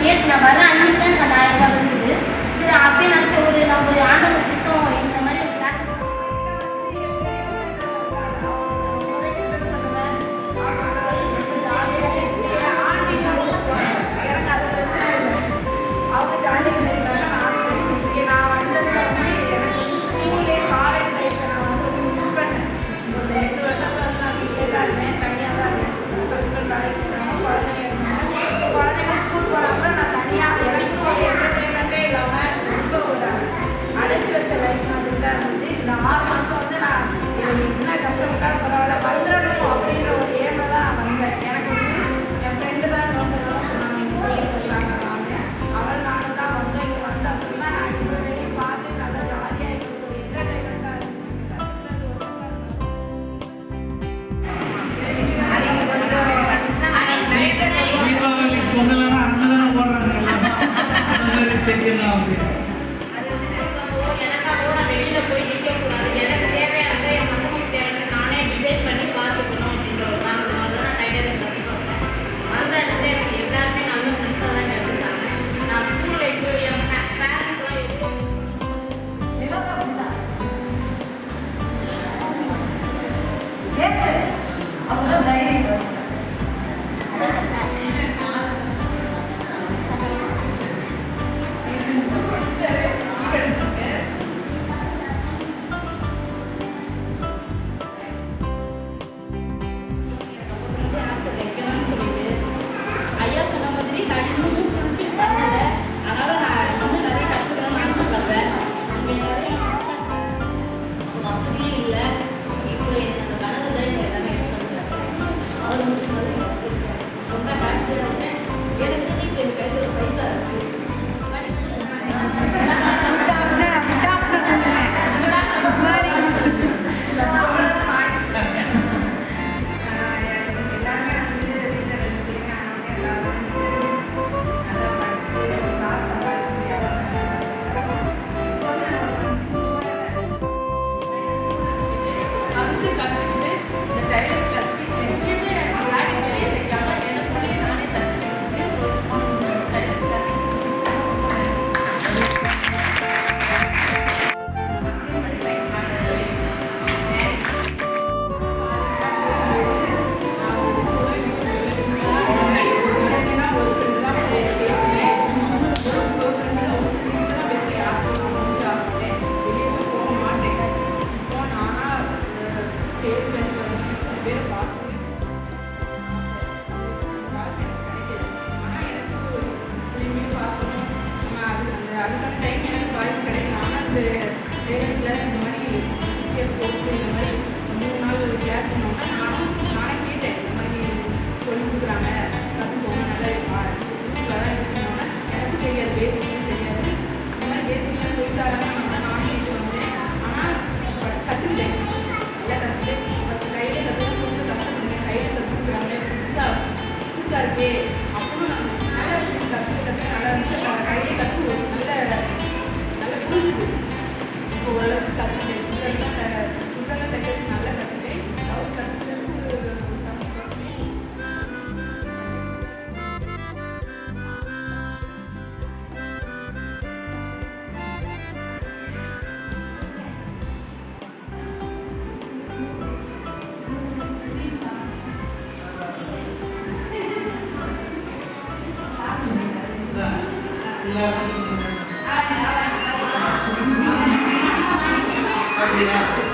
நேற்று நான் வர அன்னைக்கு தான் அந்த 1000 ரூபாய் இருந்தது. சரி அப்படியே நினச்சேன் ஒரு நம்ம ஆண்டவர் சித்தம் இந்த மாதிரி ஒரு கிளாஸ் அவங்க ஜாலி நான் வந்தது வந்து எனக்கு ஸ்கூல்லே காலேஜ் லைஃப்பில் நான் வந்து மிஸ் பண்ணேன். ஒரு 2 வருஷத்துல வந்து நான் வீட்டிலே தான் இருந்தேன், தனியாக தான் இருந்தேன். ஹஸ்பண்ட் வேலைக்கு போனாங்க, குழந்தைங்க இருந்தாங்க. குழந்தைங்க ஸ்கூல் போனப்போ நான் தனியாக எனக்கும் ஒரு என்டர்டெயின்மெண்ட்டே இல்லாமல் ரொம்ப ஒரு அடைச்சி வச்ச லைஃப் மாதிரி தான் இருந்தது. இந்த 6 மாதம் வந்து நான் என்ன கஷ்டப்பட்டாலும் பரவாயில்ல வந்துடணும் அப்படின்ற ஒரு ஏமில் தான் நான் வந்தேன். எனக்கு வந்து என் ஃப்ரெண்டு தான் நோக்கணும் சொன்னாங்க, சொல்லி கொடுத்தாங்க. அவள் நானும் தான் வந்தோம். இங்கே வந்து அப்படின்னா நான் இவ்வளோ வேலையும் பார்த்து நல்லா ஜாலியாக எனக்கு ஒரு என்டர்டைன்மெண்ட்டாக தீபாவளிக்கு பொங்கல்னா அன்னதானம் போடுறாங்க அந்த மாதிரி தெரியலாம் அப்படி வெளியில் போய் நிற்கக்கூடாது. எனக்கு தேவையானதை என் பசங்களுக்கு தேவையானதை நானே டிசைட் பண்ணி பார்த்துக்கணும் அப்படின்ற ஒரு காரணத்தினால தான் நான் டைலரிங் கற்றுக்க வந்தேன். அந்த இடத்துல எனக்கு எல்லாருமே நல்ல ஃப்ரெண்ட்ஸாக தான் கற்றுக்கிட்டாங்க. நான் ஸ்கூல் லைஃப் என் பேரண்ட்ஸ்லாம் எவ்வளோ அப்போதான் தைரியம் வரும். ஆசை வைக்கணும்னு சொல்லிட்டு ஐயா சொன்ன மாதிரி நான் இன்னும் ஃபுல்ஃபில் பண்ணலை. அதனால் நான் இன்னும் நிறைய கற்றுக்கணும்னு ஆசைப்படுறேன். அங்கே நிறைய வசதியும் இல்லை. இப்போ என்னோட கனவு தான் இந்த எல்லாமே சொல்கிறாங்க. அவர் முடிச்சும்போது ரொம்ப ஹாப்பியாக இருக்கேன். எனக்கு இப்போ என் கையில் ஒரு பைசா இருக்குது. வந்து கற்றுக்கிட்டு இந்த டைலர் கிளாஸ்க்கு எங்கேயுமே எனக்கு யாரு வெளியே தைக்காம எனக்குள்ளேயே நானே தச்சுக்கிட்டு ஒரு டைலர் கிளாஸ் அதுக்கான டைம் எனக்கு வாய்ப்பு கிடைக்கும். ஆனால் இந்த டெய்லரிங் கிளாஸ் இந்த மாதிரி 6 இயர்ஸ் கோர்ஸ் இந்த மாதிரி 3 நாள் கிளாஸ் நானே கேட்டேன். இந்த மாதிரி சொல்லிக் கொடுக்குறாங்க, கற்றுக்கோங்க, நல்லா யூஸ்ஃபுல்லாக தான் இருக்குன்னா எனக்கும் தெரியாது, பேசிக்லாம் தெரியாது. இந்த மாதிரி பேசிக்லாம் சொல்லித்தராங்க. நானே இது வந்தேன். ஆனால் கற்றுக்கிட்டேன், நல்லா கற்றுக்கிட்டேன். ஃபஸ்ட்டு கையிலே கற்றுக்க கொஞ்சம் கஷ்டப்பட்டேன். கையில் கற்றுக்குறாங்களே புதுசாக இருக்கே அப்புறம் நான் நல்லா கற்றுக்க நல்லா இருந்துச்சு. கையிலே கற்றுக்கு நல்ல புரிஞ்சுது. இப்போ ஓரளவுக்கு கற்றுக்கிட்டேன். சுத்தெல்லாம் தைக்கிறது நல்லா கற்றுக்கிட்டேன். ப்ளவுஸ் கற்றுக்கிறது ஒரு 70%. எல்லாருக்கும்